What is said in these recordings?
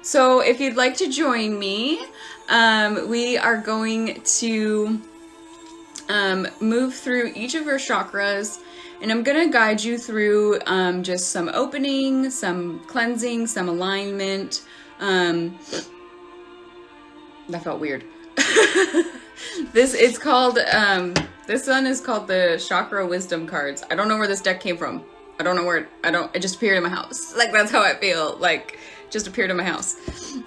So if you'd like to join me, we are going to move through each of your chakras, and I'm going to guide you through just some opening, some cleansing, some alignment. That felt weird. This called this one is called the Chakra Wisdom cards. I don't know where this deck came from. I don't know where it just appeared in my house. Like, that's how I feel. Like, just appeared in my house.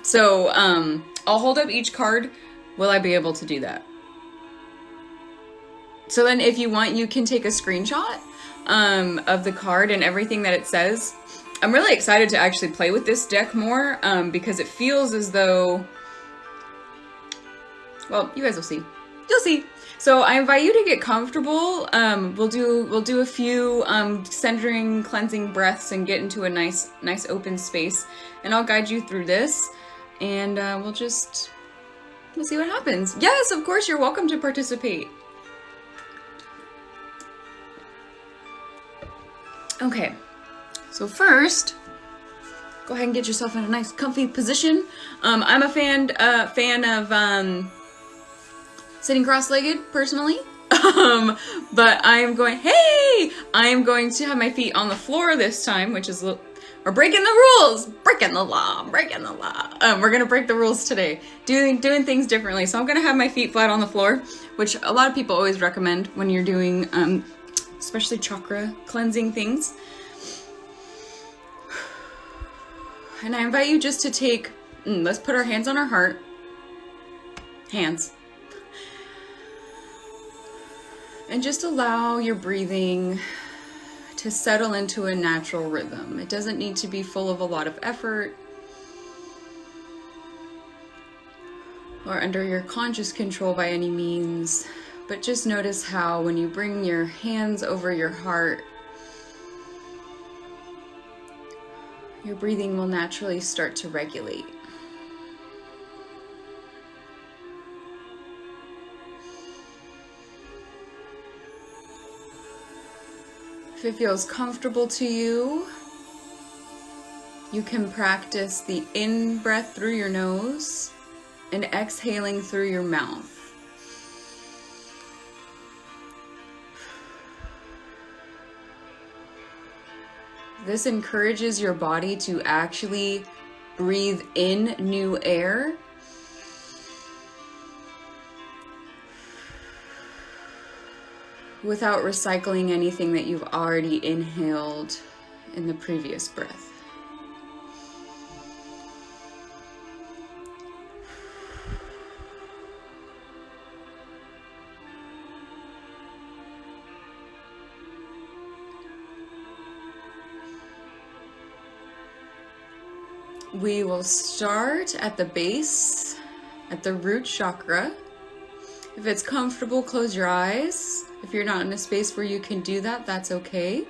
So I'll hold up each card. Will I be able to do that? So then if you want, you can take a screenshot of the card and everything that it says. I'm really excited to actually play with this deck more because it feels as though, well, you guys will see. You'll see. So I invite you to get comfortable. We'll do a few centering, cleansing breaths and get into a nice open space. And I'll guide you through this, and we'll see what happens. Yes, of course, you're welcome to participate. Okay, so first, go ahead and get yourself in a nice comfy position. I'm a fan of sitting cross-legged personally, but I am going to have my feet on the floor this time, which is we're breaking the rules, breaking the law. We're gonna break the rules today, doing things differently. So I'm gonna have my feet flat on the floor, which a lot of people always recommend when you're doing especially chakra cleansing things. And I invite you just to take, let's put our hands on our heart. Hands. And just allow your breathing to settle into a natural rhythm. It doesn't need to be full of a lot of effort or under your conscious control by any means. But just notice how when you bring your hands over your heart, your breathing will naturally start to regulate. If it feels comfortable to you, you can practice the in-breath through your nose and exhaling through your mouth. This encourages your body to actually breathe in new air without recycling anything that you've already inhaled in the previous breath. We will start at the base, at the root chakra. If it's comfortable, close your eyes. If you're not in a space where you can do that, that's okay.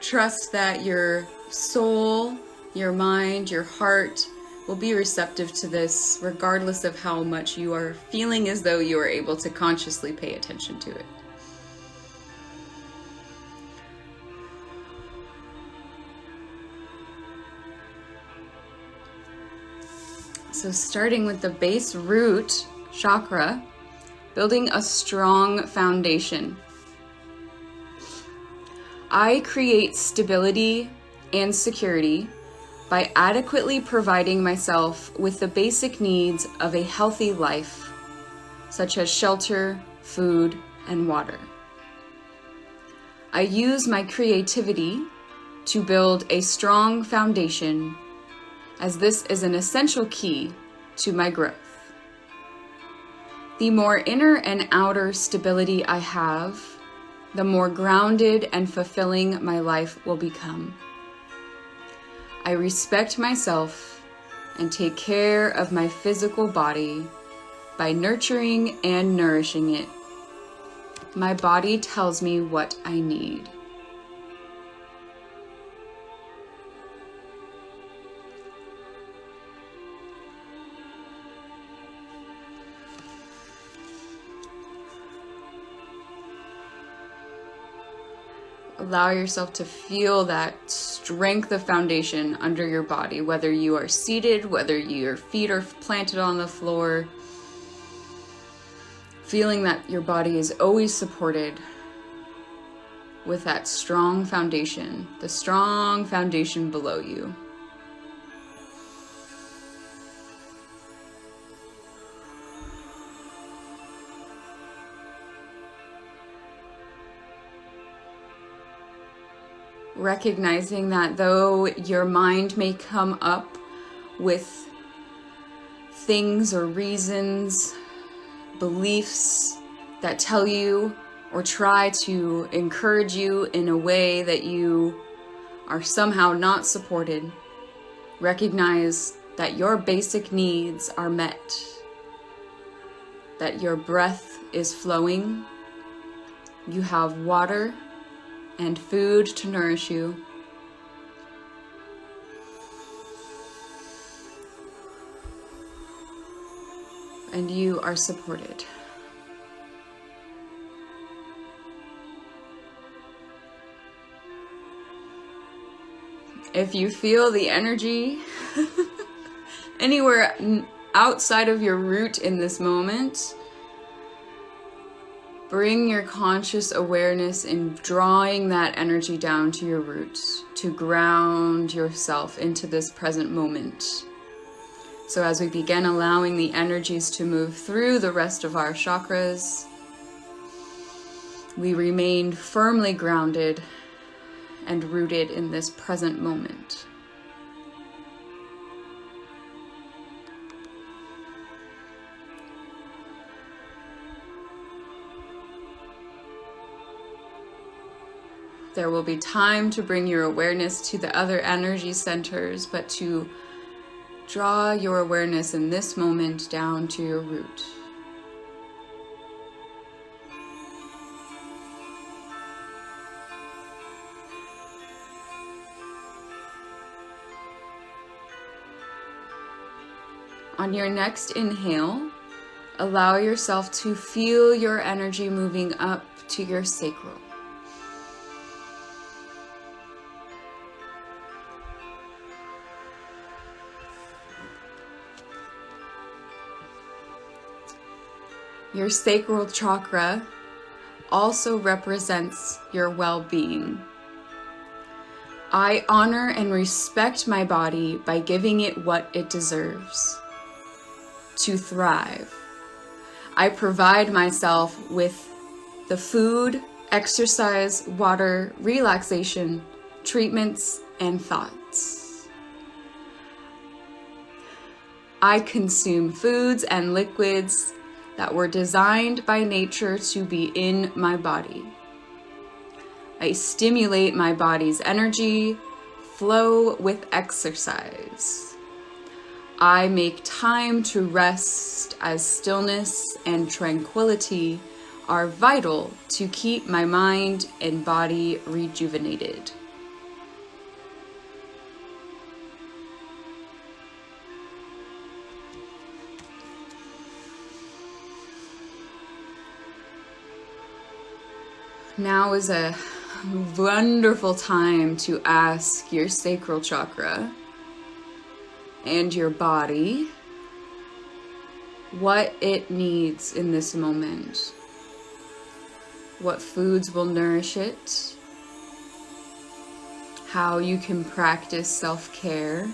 Trust that your soul, your mind, your heart will be receptive to this, regardless of how much you are feeling as though you are able to consciously pay attention to it. So starting with the base root chakra, building a strong foundation. I create stability and security by adequately providing myself with the basic needs of a healthy life, such as shelter, food, and water. I use my creativity to build a strong foundation, as this is an essential key to my growth. The more inner and outer stability I have, the more grounded and fulfilling my life will become. I respect myself and take care of my physical body by nurturing and nourishing it. My body tells me what I need. Allow yourself to feel that strength of foundation under your body, whether you are seated, whether your feet are planted on the floor. Feeling that your body is always supported with that strong foundation, the strong foundation below you. Recognizing that though your mind may come up with things or reasons, beliefs that tell you or try to encourage you in a way that you are somehow not supported, recognize that your basic needs are met, that your breath is flowing, you have water and food to nourish you. And you are supported. If you feel the energy anywhere outside of your root in this moment, bring your conscious awareness in drawing that energy down to your roots to ground yourself into this present moment. So as we begin allowing the energies to move through the rest of our chakras, we remain firmly grounded and rooted in this present moment. There will be time to bring your awareness to the other energy centers, but to draw your awareness in this moment down to your root. On your next inhale, allow yourself to feel your energy moving up to your sacral. Your sacral chakra also represents your well-being. I honor and respect my body by giving it what it deserves to thrive. I provide myself with the food, exercise, water, relaxation, treatments, and thoughts. I consume foods and liquids that were designed by nature to be in my body. I stimulate my body's energy flow with exercise. I make time to rest as stillness and tranquility are vital to keep my mind and body rejuvenated. Now is a wonderful time to ask your sacral chakra and your body what it needs in this moment. What foods will nourish it, how you can practice self-care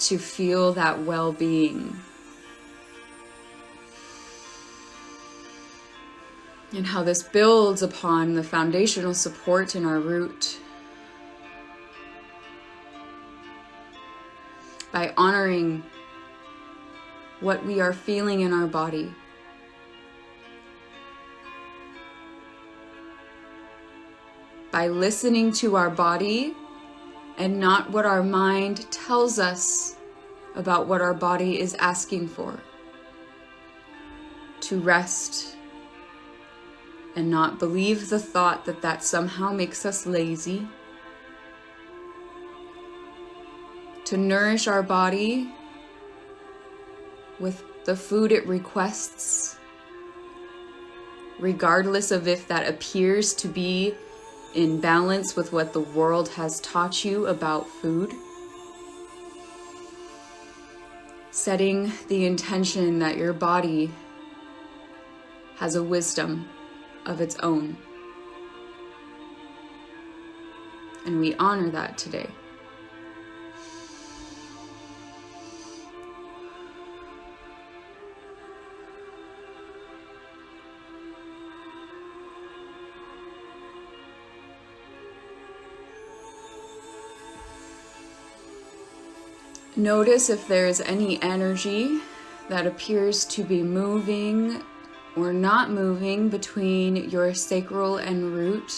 to feel that well-being, and how this builds upon the foundational support in our root by honoring what we are feeling in our body. By listening to our body and not what our mind tells us about what our body is asking for. To rest and not believe the thought that that somehow makes us lazy. To nourish our body with the food it requests, regardless of if that appears to be in balance with what the world has taught you about food. Setting the intention that your body has a wisdom of its own. And we honor that today. Notice if there is any energy that appears to be moving or not moving between your sacral and root.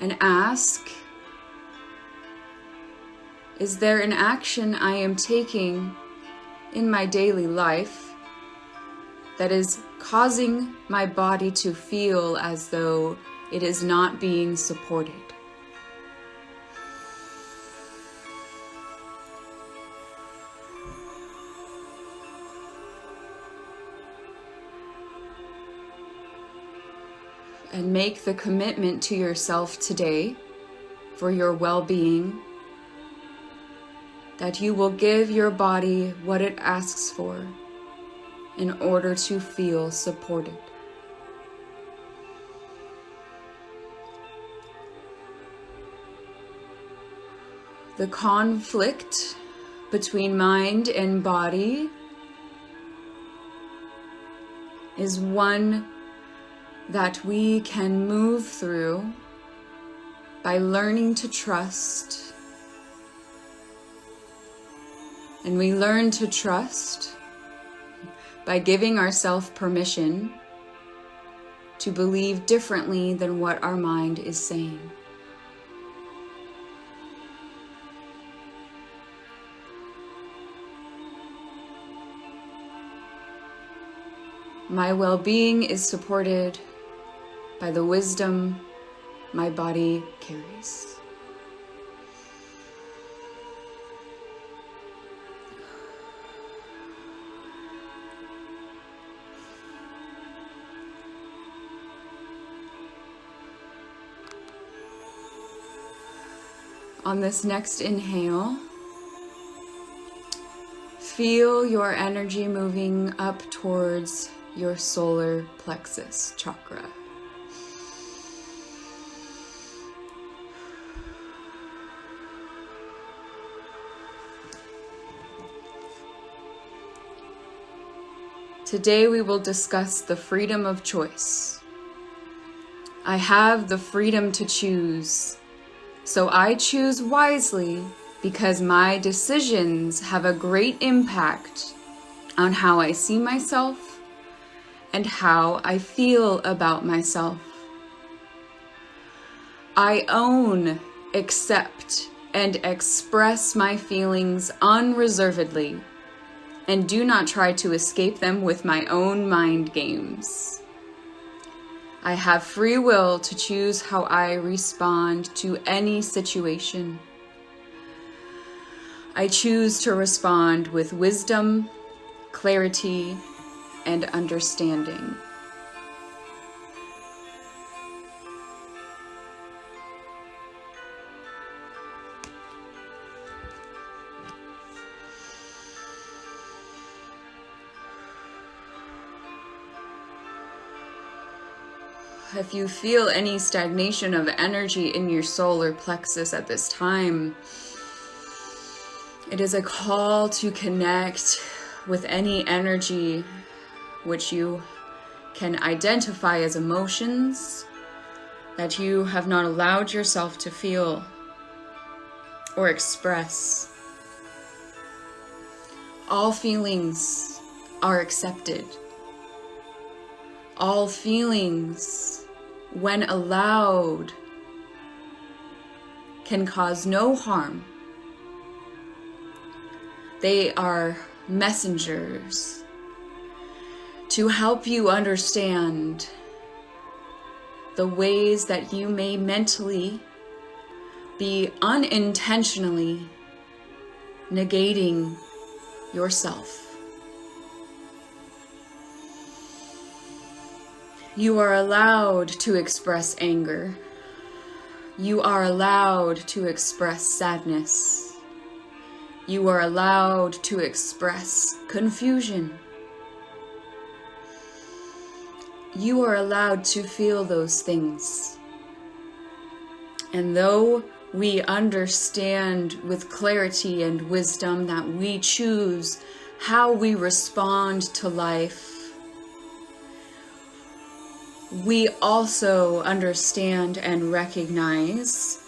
And ask, is there an action I am taking in my daily life that is causing my body to feel as though it is not being supported? And make the commitment to yourself today for your well-being that you will give your body what it asks for in order to feel supported. The conflict between mind and body is one that we can move through by learning to trust. And we learn to trust by giving ourselves permission to believe differently than what our mind is saying. My well-being is supported by the wisdom my body carries. On this next inhale, feel your energy moving up towards your solar plexus chakra. Today we will discuss the freedom of choice. I have the freedom to choose, so I choose wisely because my decisions have a great impact on how I see myself and how I feel about myself. I own, accept, and express my feelings unreservedly and do not try to escape them with my own mind games. I have free will to choose how I respond to any situation. I choose to respond with wisdom, clarity, and understanding. If you feel any stagnation of energy in your solar plexus at this time, it is a call to connect with any energy which you can identify as emotions that you have not allowed yourself to feel or express. All feelings are accepted. All feelings, when allowed, can cause no harm. They are messengers to help you understand the ways that you may mentally be unintentionally negating yourself. You are allowed to express anger. You are allowed to express sadness. You are allowed to express confusion. You are allowed to feel those things. And though we understand with clarity and wisdom that we choose how we respond to life, we also understand and recognize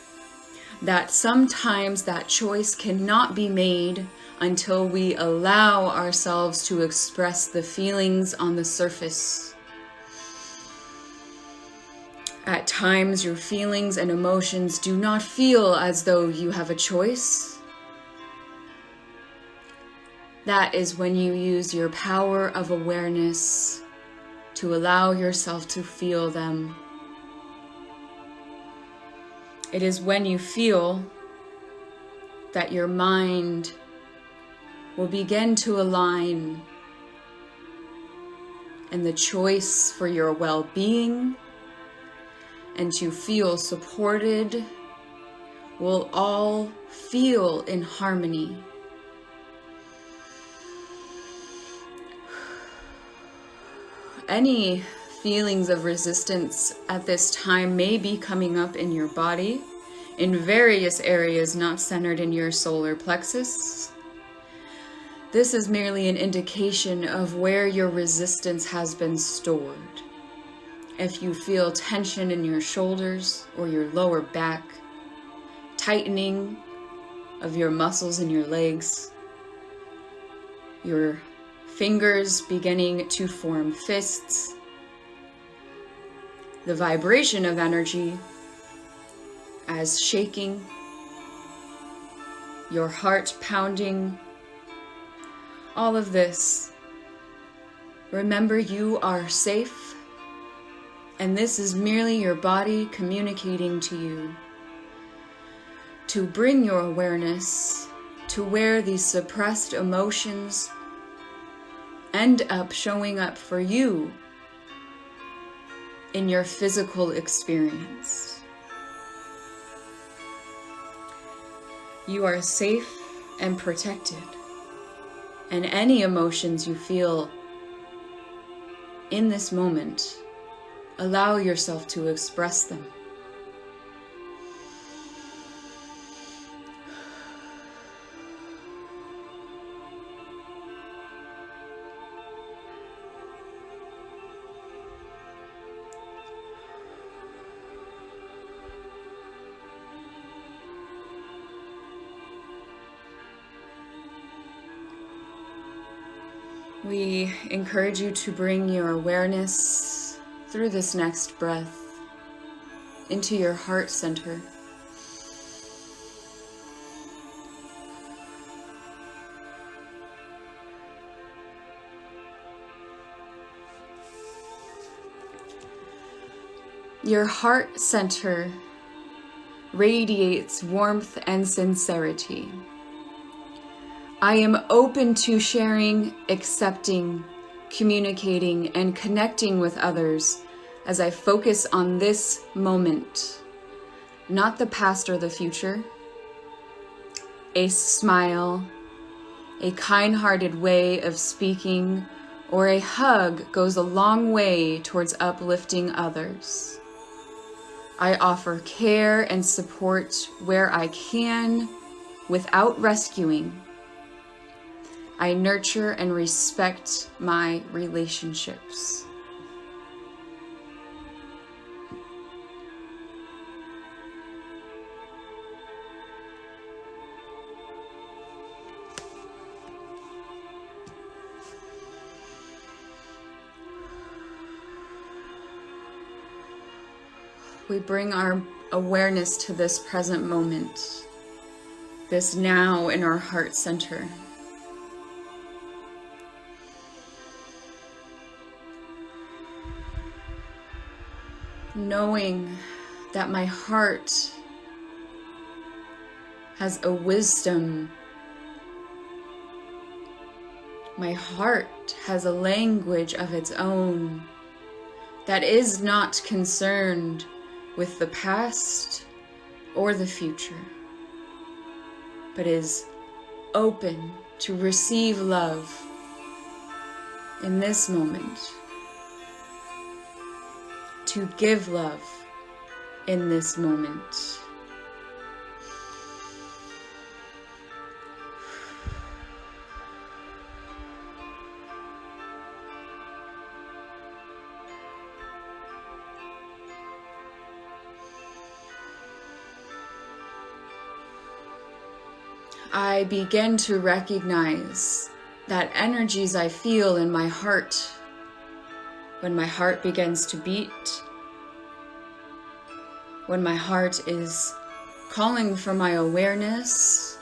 that sometimes that choice cannot be made until we allow ourselves to express the feelings on the surface. At times, your feelings and emotions do not feel as though you have a choice. That is when you use your power of awareness to allow yourself to feel them. It is when you feel that your mind will begin to align, and the choice for your well-being and to feel supported will all feel in harmony. Any feelings of resistance at this time may be coming up in your body in various areas not centered in your solar plexus. This is merely an indication of where your resistance has been stored. If you feel tension in your shoulders or your lower back, tightening of your muscles in your legs, your fingers beginning to form fists, the vibration of energy as shaking, your heart pounding, all of this. Remember, you are safe, and this is merely your body communicating to you to bring your awareness to where these suppressed emotions end up showing up for you in your physical experience. You are safe and protected, and any emotions you feel in this moment, allow yourself to express them. We encourage you to bring your awareness through this next breath into your heart center. Your heart center radiates warmth and sincerity. I am open to sharing, accepting, communicating, and connecting with others as I focus on this moment, not the past or the future. A smile, a kind-hearted way of speaking, or a hug goes a long way towards uplifting others. I offer care and support where I can without rescuing. I nurture and respect my relationships. We bring our awareness to this present moment, this now in our heart center. Knowing that my heart has a wisdom. My heart has a language of its own that is not concerned with the past or the future, but is open to receive love in this moment, to give love in this moment. I begin to recognize that energies I feel in my heart when my heart begins to beat, when my heart is calling for my awareness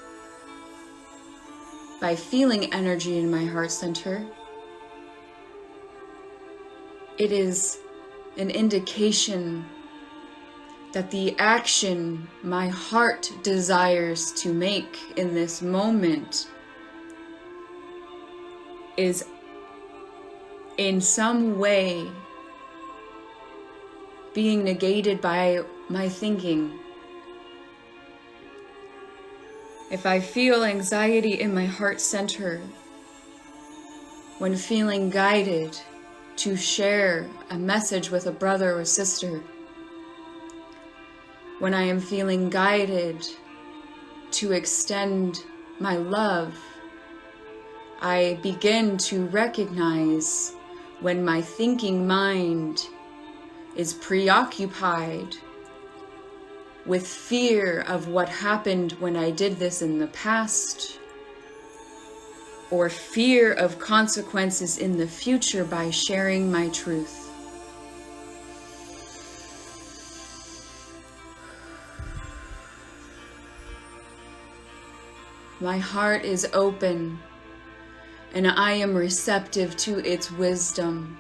by feeling energy in my heart center. It is an indication that the action my heart desires to make in this moment is in some way being negated by my thinking. If I feel anxiety in my heart center when feeling guided to share a message with a brother or sister, when I am feeling guided to extend my love, I begin to recognize when my thinking mind is preoccupied with fear of what happened when I did this in the past, or fear of consequences in the future by sharing my truth. My heart is open, and I am receptive to its wisdom.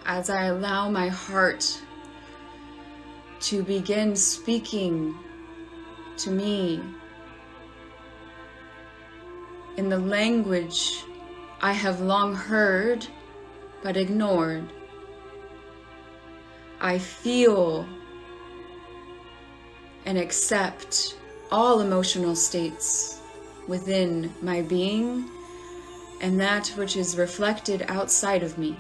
As I allow my heart to begin speaking to me in the language I have long heard but ignored, I feel and accept all emotional states within my being and that which is reflected outside of me.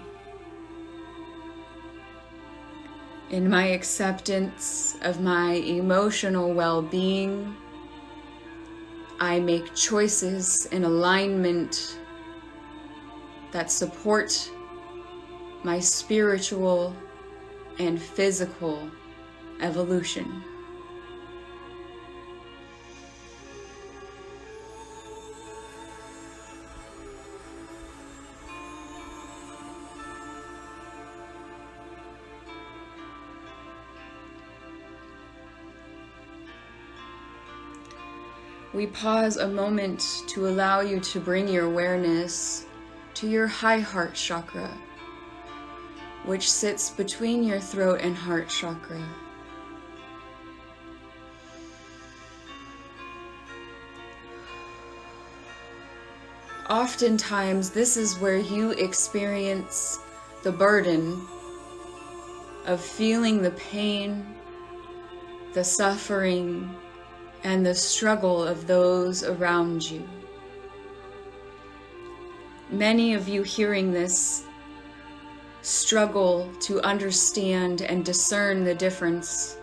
In my acceptance of my emotional well-being, I make choices in alignment that support my spiritual and physical evolution. We pause a moment to allow you to bring your awareness to your high heart chakra, which sits between your throat and heart chakra. Oftentimes, this is where you experience the burden of feeling the pain, the suffering, and the struggle of those around you. Many of you hearing this struggle to understand and discern the difference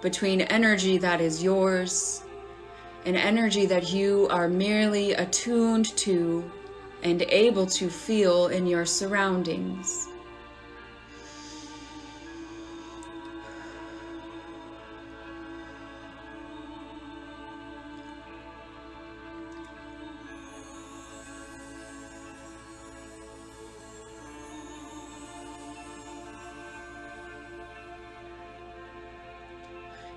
between energy that is yours and energy that you are merely attuned to and able to feel in your surroundings.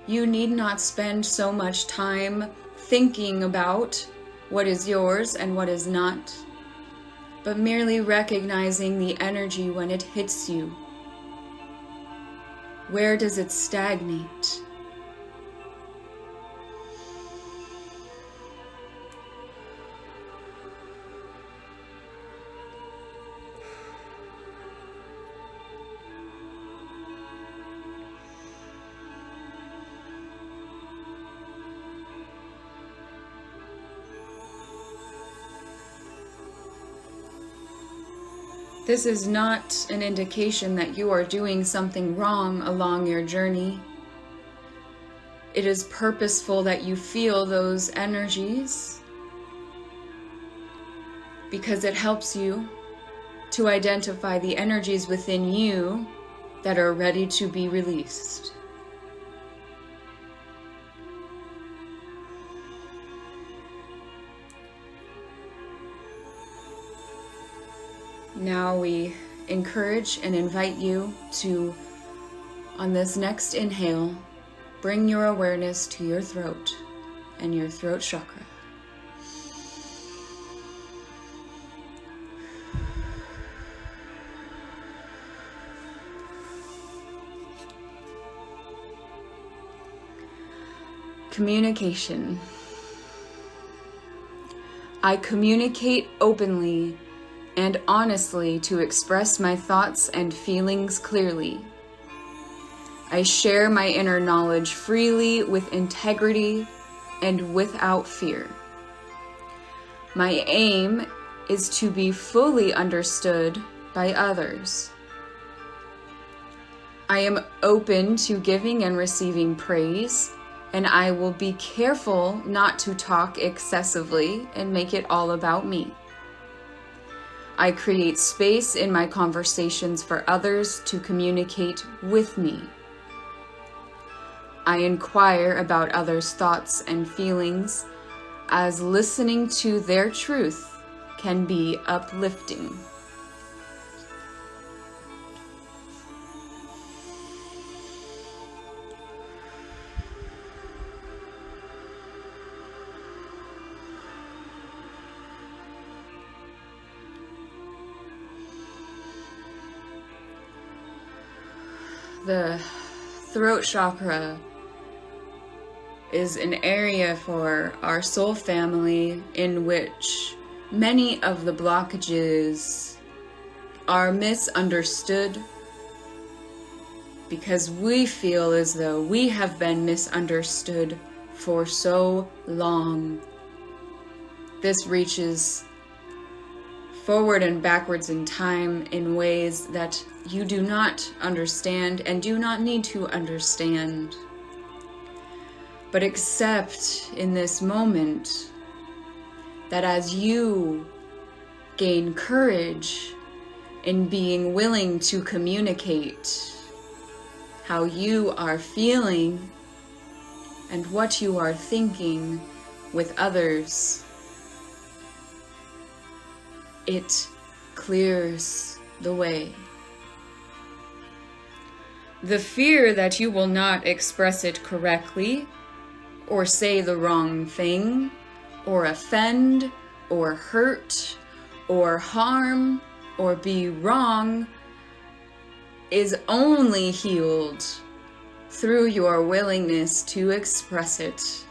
You need not spend so much time thinking about what is yours and what is not, but merely recognizing the energy when it hits you. Where does it stagnate? This is not an indication that you are doing something wrong along your journey. It is purposeful that you feel those energies because it helps you to identify the energies within you that are ready to be released. Now we encourage and invite you to, on this next inhale, bring your awareness to your throat and your throat chakra. Communication. I communicate openly and honestly to express my thoughts and feelings clearly. I share my inner knowledge freely with integrity and without fear. My aim is to be fully understood by others. I am open to giving and receiving praise, and I will be careful not to talk excessively and make it all about me. I create space in my conversations for others to communicate with me. I inquire about others' thoughts and feelings, as listening to their truth can be uplifting. The throat chakra is an area for our soul family in which many of the blockages are misunderstood because we feel as though we have been misunderstood for so long. This reaches forward and backwards in time in ways that you do not understand and do not need to understand. But accept in this moment that as you gain courage in being willing to communicate how you are feeling and what you are thinking with others, it clears the way. The fear that you will not express it correctly, or say the wrong thing, or offend, or hurt, or harm, or be wrong, is only healed through your willingness to express it.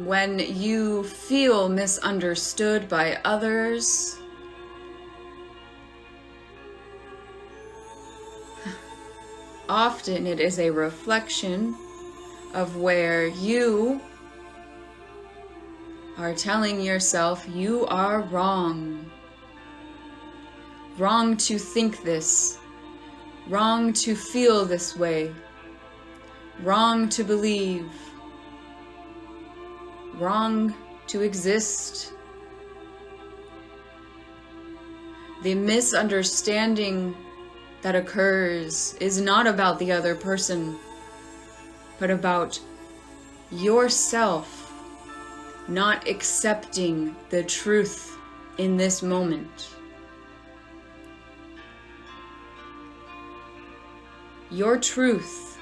When you feel misunderstood by others, often it is a reflection of where you are telling yourself you are wrong. Wrong to think this. Wrong to feel this way. Wrong to believe. Wrong to exist. The misunderstanding that occurs is not about the other person. but about yourself not accepting the truth in this moment. Your truth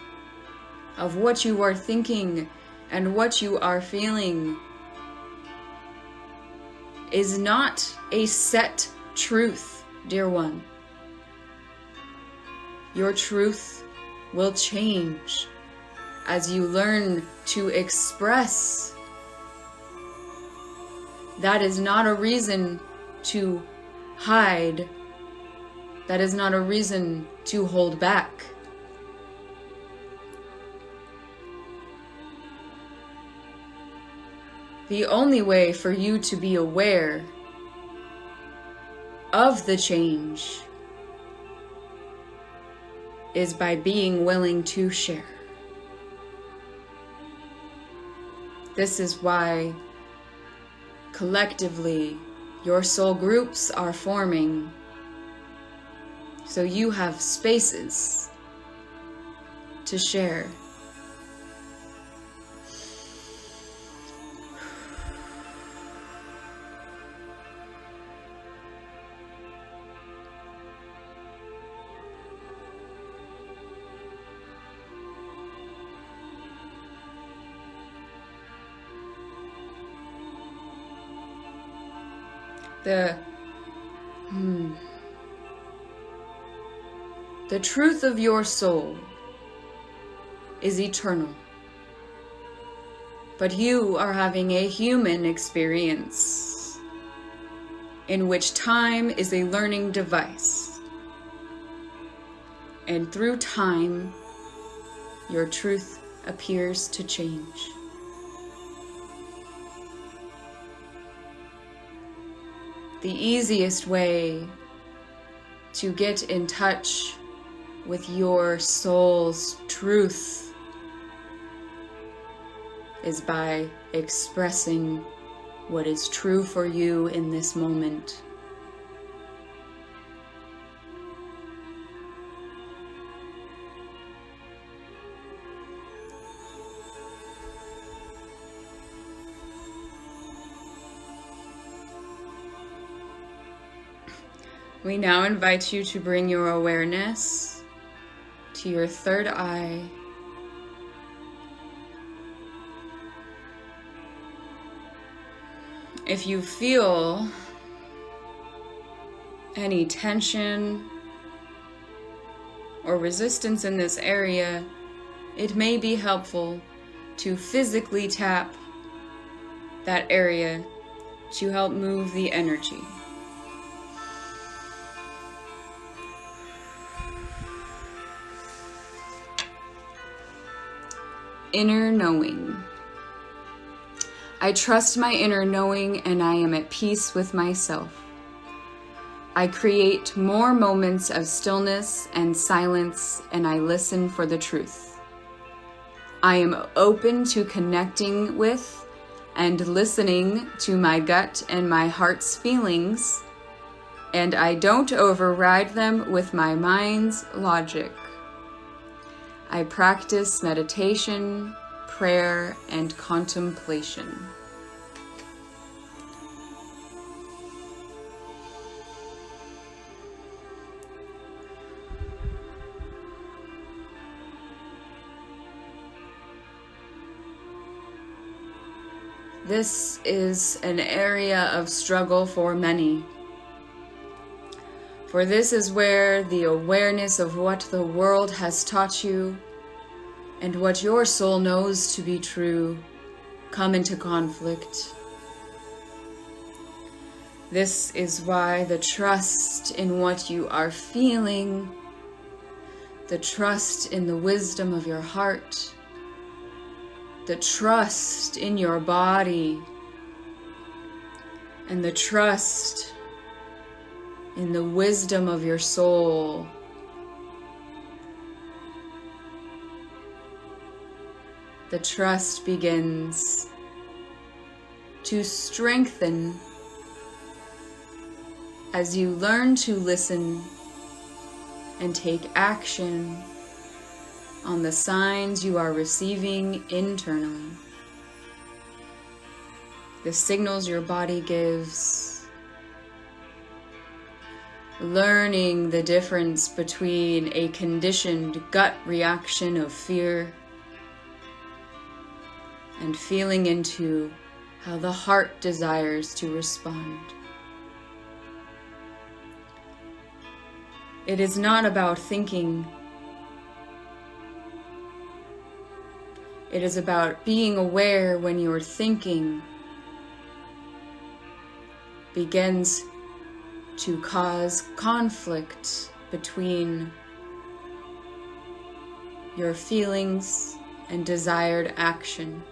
of what you are thinking and what you are feeling is not a set truth, dear one. Your truth will change as you learn to express. That is not a reason to hide. That is not a reason to hold back. The only way for you to be aware of the change is by being willing to share. This is why collectively your soul groups are forming, so you have spaces to share. The truth of your soul is eternal, but you are having a human experience in which time is a learning device, and through time, your truth appears to change. The easiest way to get in touch with your soul's truth is by expressing what is true for you in this moment. We now invite you to bring your awareness to your third eye. If you feel any tension or resistance in this area, it may be helpful to physically tap that area to help move the energy. Inner knowing. I trust my inner knowing and I am at peace with myself. I create more moments of stillness and silence and I listen for the truth. I am open to connecting with and listening to my gut and my heart's feelings, and I don't override them with my mind's logic. I practice meditation, prayer, and contemplation. This is an area of struggle for many. For this is where the awareness of what the world has taught you and what your soul knows to be true come into conflict. This is why the trust in what you are feeling, the trust in the wisdom of your heart, the trust in your body, and the trust in the wisdom of your soul the trust begins to strengthen as you learn to listen and take action on the signs you are receiving internally, the signals your body gives, learning the difference between a conditioned gut reaction of fear and feeling into how the heart desires to respond. It is not about thinking. It is about being aware when your thinking begins to cause conflict between your feelings and desired action.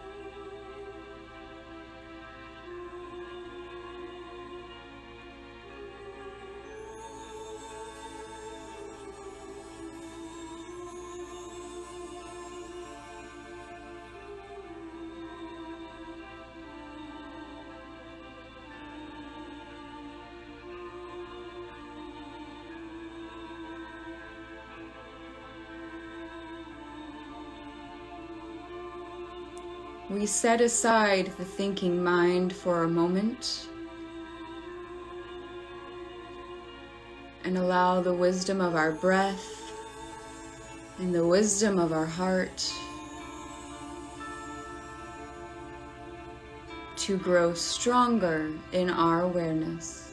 We set aside the thinking mind for a moment and allow the wisdom of our breath and the wisdom of our heart to grow stronger in our awareness.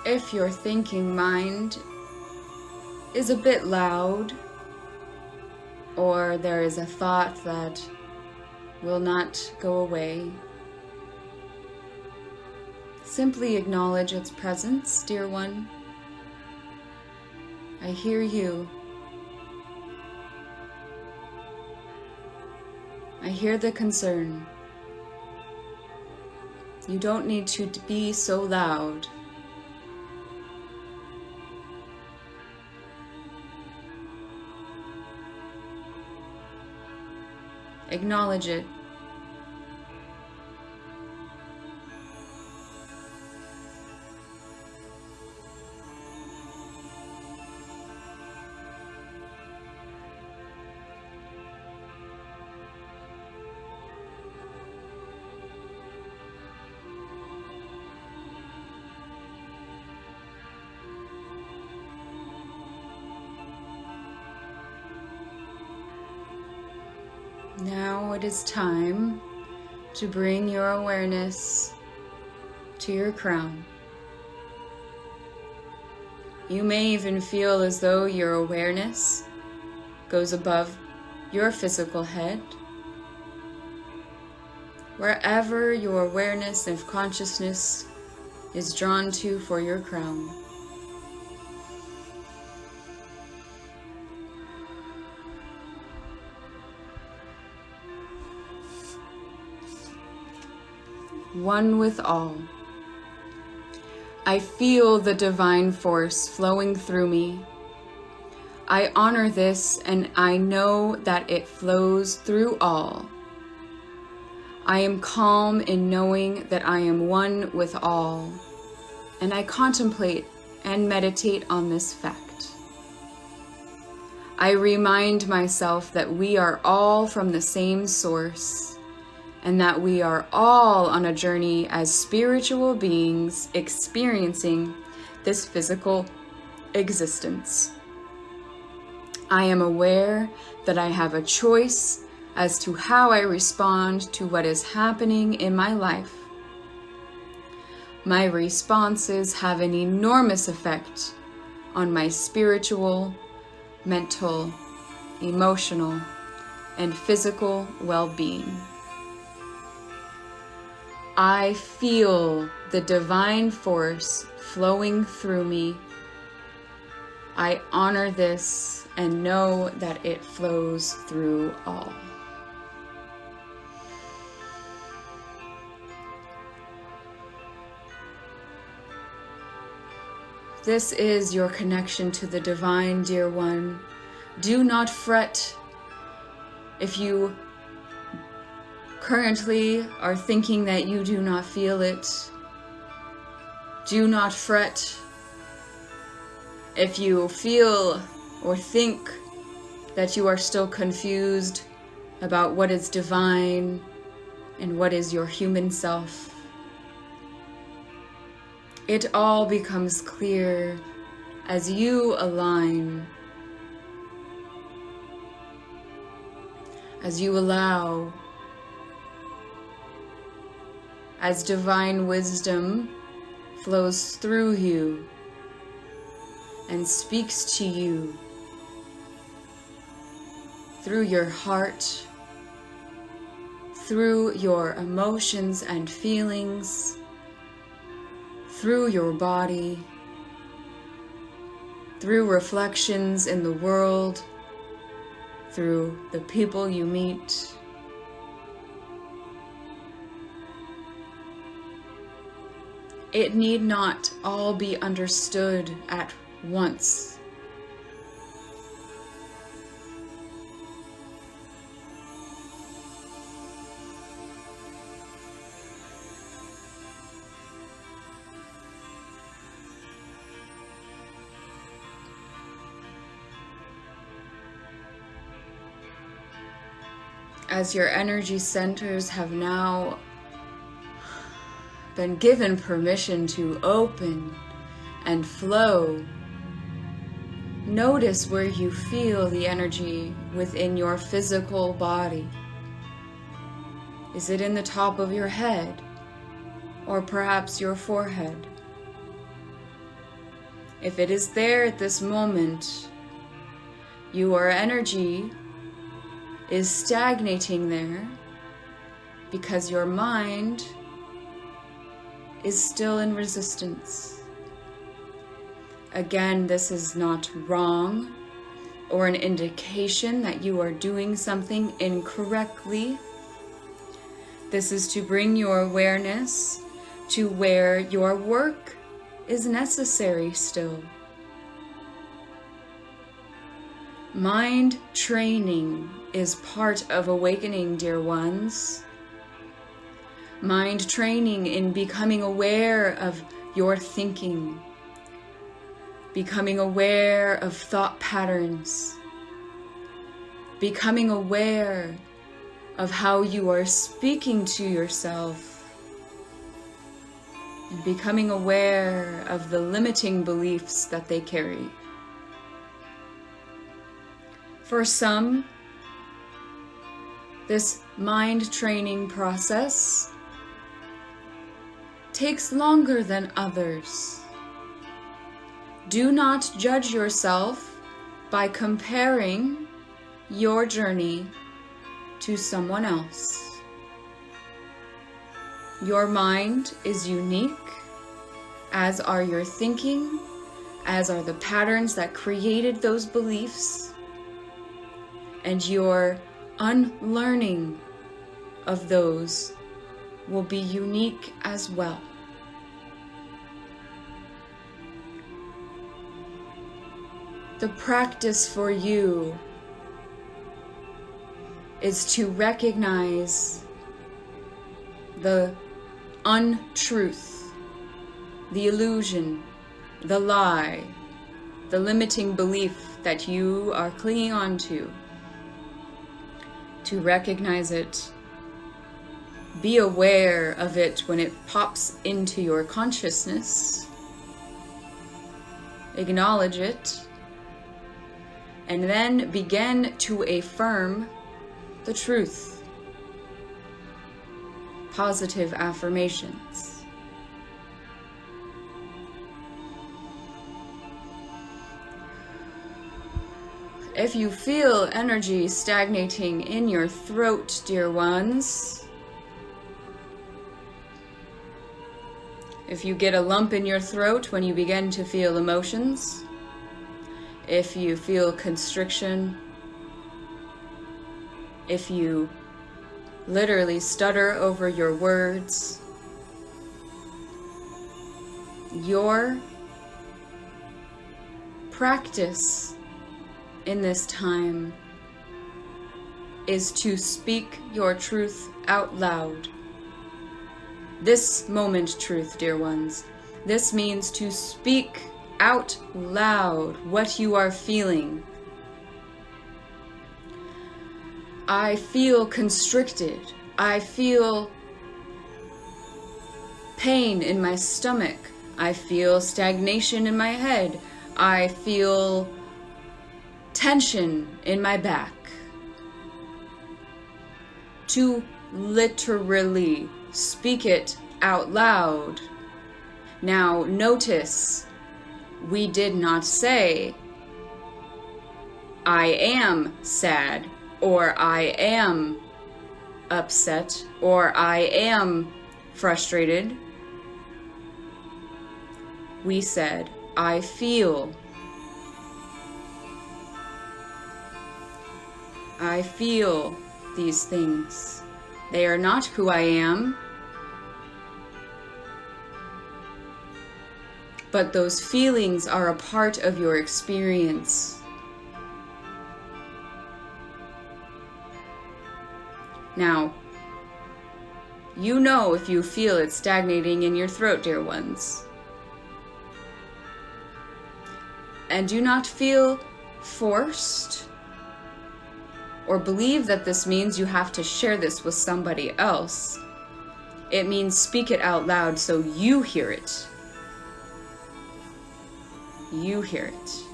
If your thinking mind is a bit loud, or there is a thought that will not go away, simply acknowledge its presence, dear one. I hear you. I hear the concern. You don't need to be so loud. Acknowledge it. Now it is time to bring your awareness to your crown. You may even feel as though your awareness goes above your physical head. Wherever your awareness of consciousness is drawn to for your crown. One with all. I feel the divine force flowing through me. I honor this and I know that it flows through all. I am calm in knowing that I am one with all, and I contemplate and meditate on this fact. I remind myself that we are all from the same source, and that we are all on a journey as spiritual beings experiencing this physical existence. I am aware that I have a choice as to how I respond to what is happening in my life. My responses have an enormous effect on my spiritual, mental, emotional, and physical well-being. I feel the divine force flowing through me. I honor this and know that it flows through all. This is your connection to the divine, dear one. Do not fret if you currently are thinking that you do not feel it. Do not fret if you feel or think that you are still confused about what is divine and what is your human self. It all becomes clear as you align, as you allow, as divine wisdom flows through you and speaks to you through your heart, through your emotions and feelings, through your body, through reflections in the world, through the people you meet. It need not all be understood at once. As your energy centers have now been given permission to open and flow, notice where you feel the energy within your physical body. Is it in the top of your head, or perhaps your forehead? If it is there at this moment, your energy is stagnating there because your mind is still in resistance. Again, this is not wrong or an indication that you are doing something incorrectly. This is to bring your awareness to where your work is necessary still. Mind training is part of awakening, dear ones. Mind training in becoming aware of your thinking, becoming aware of thought patterns, becoming aware of how you are speaking to yourself, and becoming aware of the limiting beliefs that they carry. For some, this mind training process takes longer than others. Do not judge yourself by comparing your journey to someone else. Your mind is unique, as are your thinking, as are the patterns that created those beliefs, and your unlearning of those will be unique as well. The practice for you is to recognize the untruth, the illusion, the lie, the limiting belief that you are clinging on to recognize it. Be aware of it when it pops into your consciousness. Acknowledge it, and then begin to affirm the truth. Positive affirmations. If you feel energy stagnating in your throat, dear ones, if you get a lump in your throat when you begin to feel emotions, if you feel constriction, if you literally stutter over your words, your practice in this time is to speak your truth out loud. This moment truth, dear ones. This means to speak out loud what you are feeling. I feel constricted. I feel pain in my stomach. I feel stagnation in my head. I feel tension in my back. To literally speak it out loud. Now notice, we did not say, I am sad, or I am upset, or I am frustrated. We said, I feel. I feel these things. They are not who I am. But those feelings are a part of your experience. Now, you know if you feel it stagnating in your throat, dear ones. And do not feel forced or believe that this means you have to share this with somebody else. It means speak it out loud so you hear it. You hear it.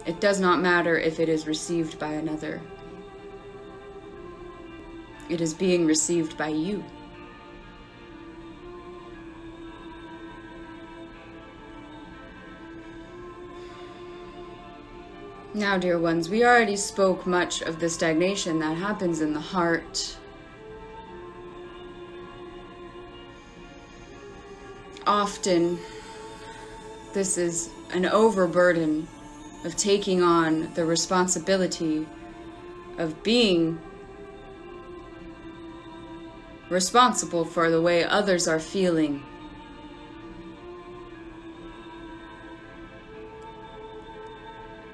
It does not matter if it is received by another. It is being received by you. Now, dear ones, we already spoke much of the stagnation that happens in the heart. Often, this is an overburden of taking on the responsibility of being responsible for the way others are feeling.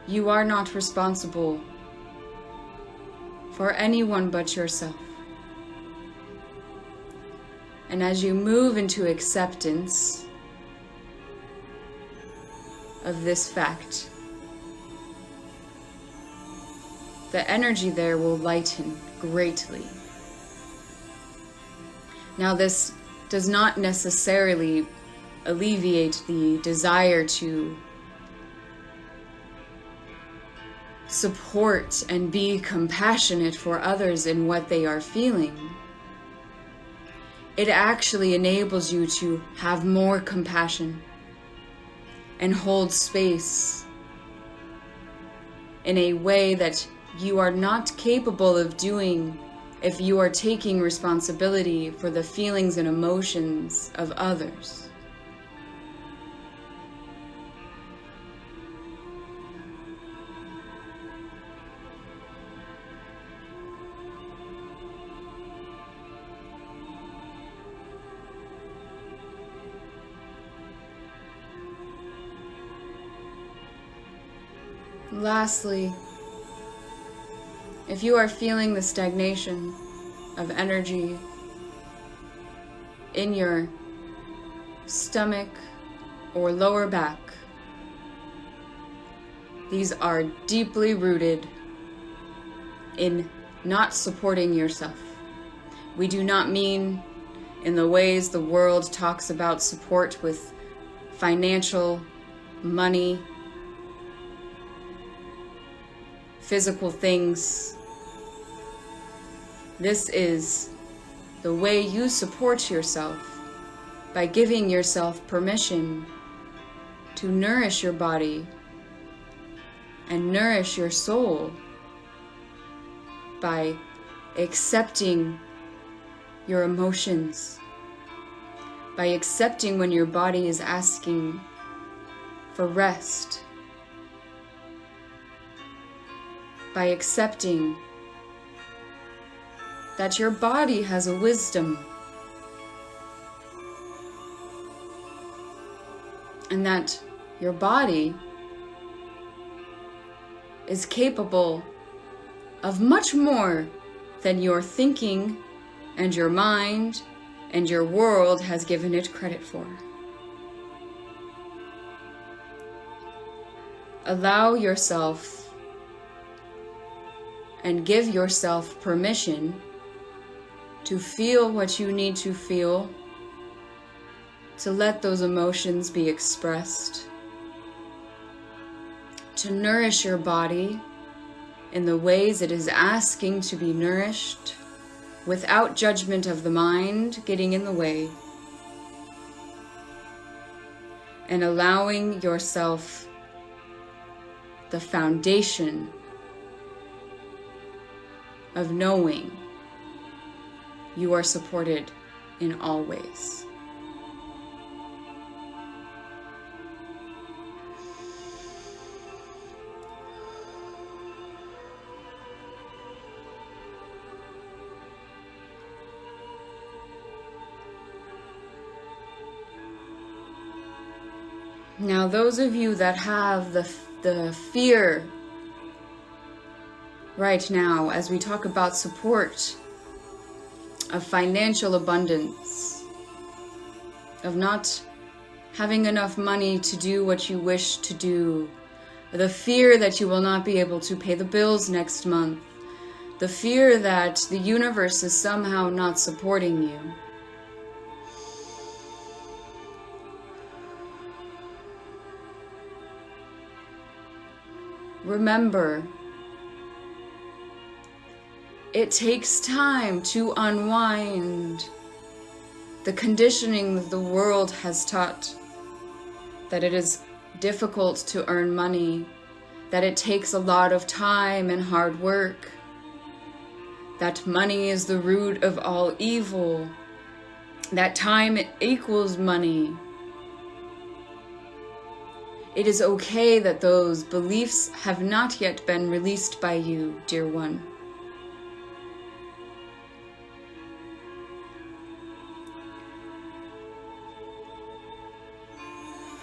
You are not responsible for anyone but yourself. And as you move into acceptance of this fact, the energy there will lighten greatly. Now, this does not necessarily alleviate the desire to support and be compassionate for others in what they are feeling. It actually enables you to have more compassion and hold space in a way that you are not capable of doing if you are taking responsibility for the feelings and emotions of others. Lastly, if you are feeling the stagnation of energy in your stomach or lower back, these are deeply rooted in not supporting yourself. We do not mean in the ways the world talks about support with financial, money, physical things. This is the way you support yourself by giving yourself permission to nourish your body and nourish your soul by accepting your emotions, by accepting when your body is asking for rest, by accepting that your body has a wisdom and that your body is capable of much more than your thinking and your mind and your world has given it credit for. Allow yourself and give yourself permission to feel what you need to feel, to let those emotions be expressed, to nourish your body in the ways it is asking to be nourished, without judgment of the mind getting in the way, and allowing yourself the foundation of knowing you are supported in all ways. Now, those of you that have the fear right now, as we talk about support of financial abundance, of not having enough money to do what you wish to do, the fear that you will not be able to pay the bills next month, the fear that the universe is somehow not supporting you. Remember, it takes time to unwind the conditioning that the world has taught, that it is difficult to earn money, that it takes a lot of time and hard work, that money is the root of all evil, that time equals money. It is okay that those beliefs have not yet been released by you, dear one.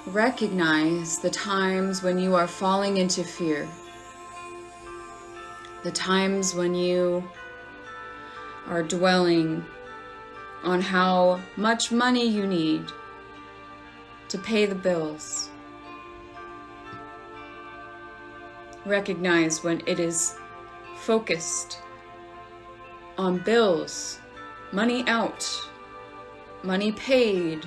Recognize the times when you are falling into fear, the times when you are dwelling on how much money you need to pay the bills. Recognize when it is focused on bills, money out, money paid,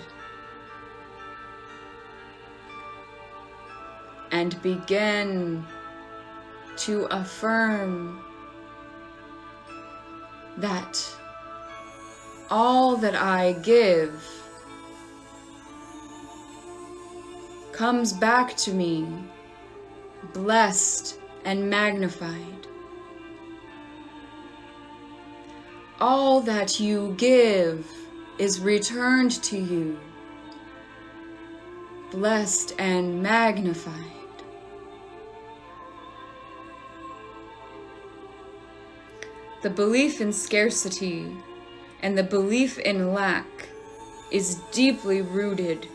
and begin to affirm that all that I give comes back to me blessed and magnified. All that you give is returned to you blessed and magnified. The belief in scarcity and the belief in lack is deeply rooted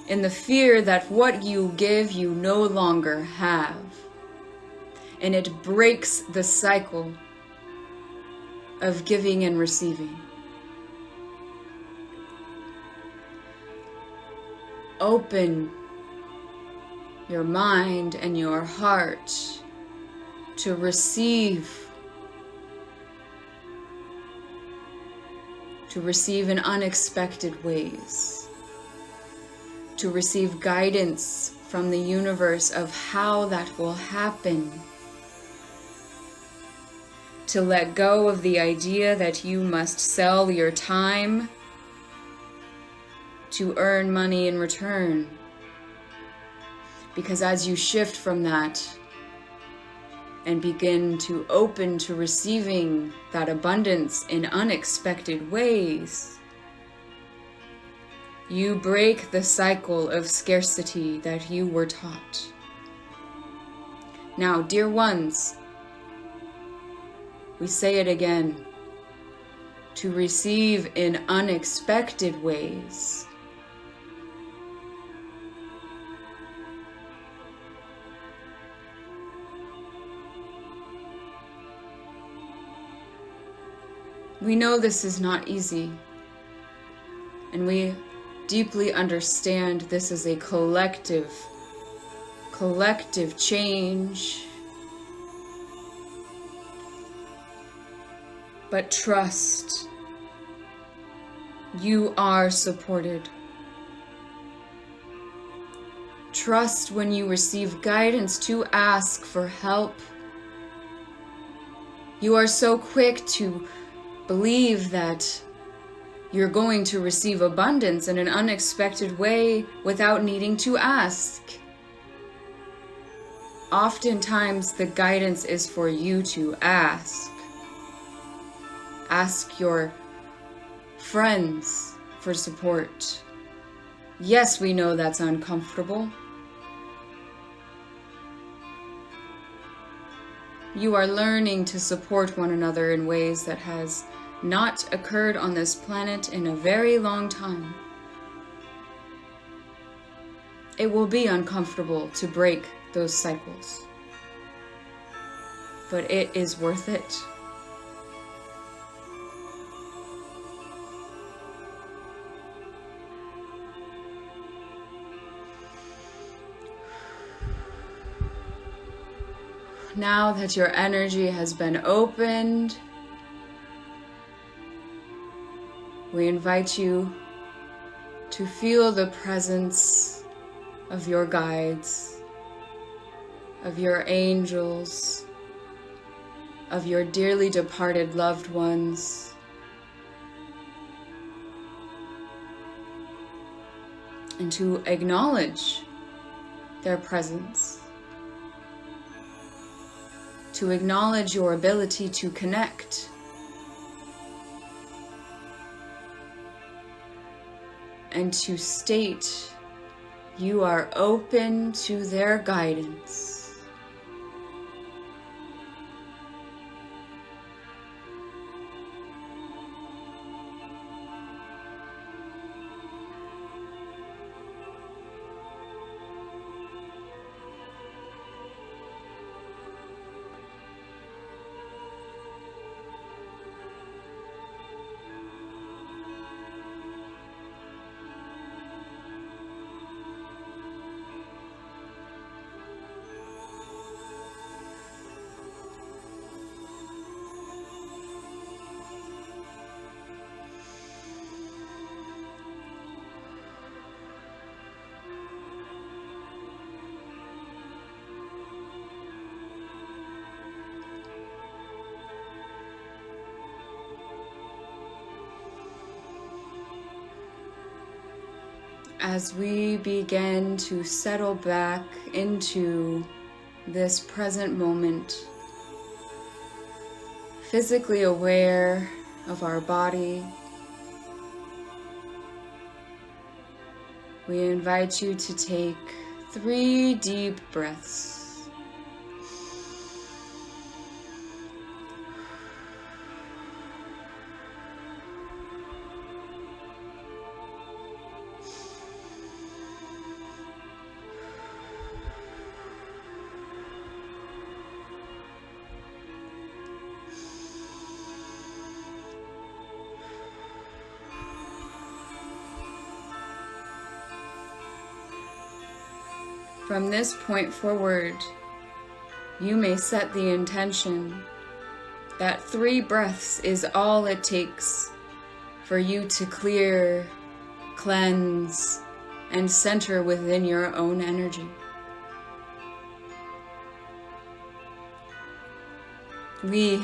in the fear that what you give you no longer have, and it breaks the cycle of giving and receiving. Open your mind and your heart to receive in unexpected ways, to receive guidance from the universe of how that will happen, to let go of the idea that you must sell your time to earn money in return. Because as you shift from that and begin to open to receiving that abundance in unexpected ways, you break the cycle of scarcity that you were taught. Now, dear ones, we say it again, to receive in unexpected ways. We know this is not easy, and we deeply understand this is a collective change. But trust, you are supported. Trust when you receive guidance to ask for help. You are so quick to believe that you're going to receive abundance in an unexpected way without needing to ask. Oftentimes, the guidance is for you to ask. Ask your friends for support. Yes, we know that's uncomfortable. You are learning to support one another in ways that has not occurred on this planet in a very long time. It will be uncomfortable to break those cycles, but it is worth it. Now that your energy has been opened, we invite you to feel the presence of your guides, of your angels, of your dearly departed loved ones, and to acknowledge their presence, to acknowledge your ability to connect, and to state you are open to their guidance. As we begin to settle back into this present moment, physically aware of our body, we invite you to take 3 deep breaths. From this point forward, you may set the intention that 3 breaths is all it takes for you to clear, cleanse, and center within your own energy. We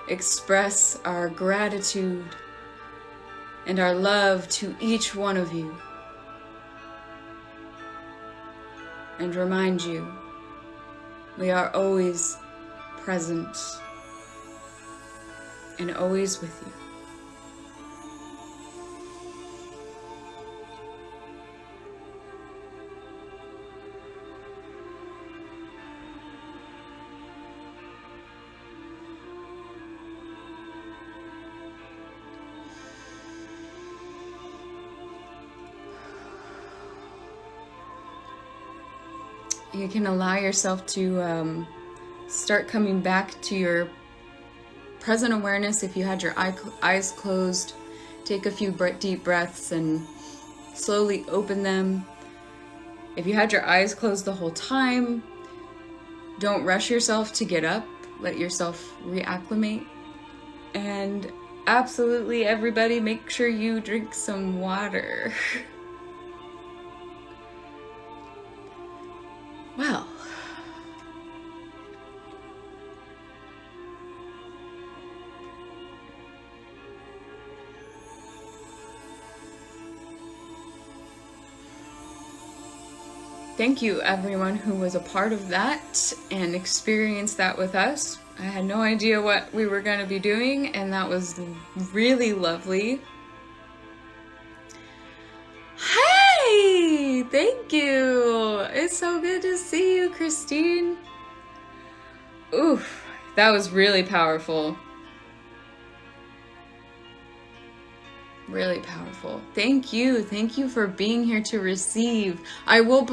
express our gratitude and our love to each one of you, and remind you we are always present and always with you. You can allow yourself to start coming back to your present awareness. If you had your eyes closed, take a few deep breaths and slowly open them. If you had your eyes closed the whole time, don't rush yourself to get up. Let yourself reacclimate. And absolutely, everybody, make sure you drink some water. Well, thank you everyone who was a part of that and experienced that with us. I had no idea what we were going to be doing, and that was really lovely. Hey, thank you. It's so good to see you, Christine. Oof, that was really powerful. Really powerful. Thank you. Thank you for being here to receive. I will post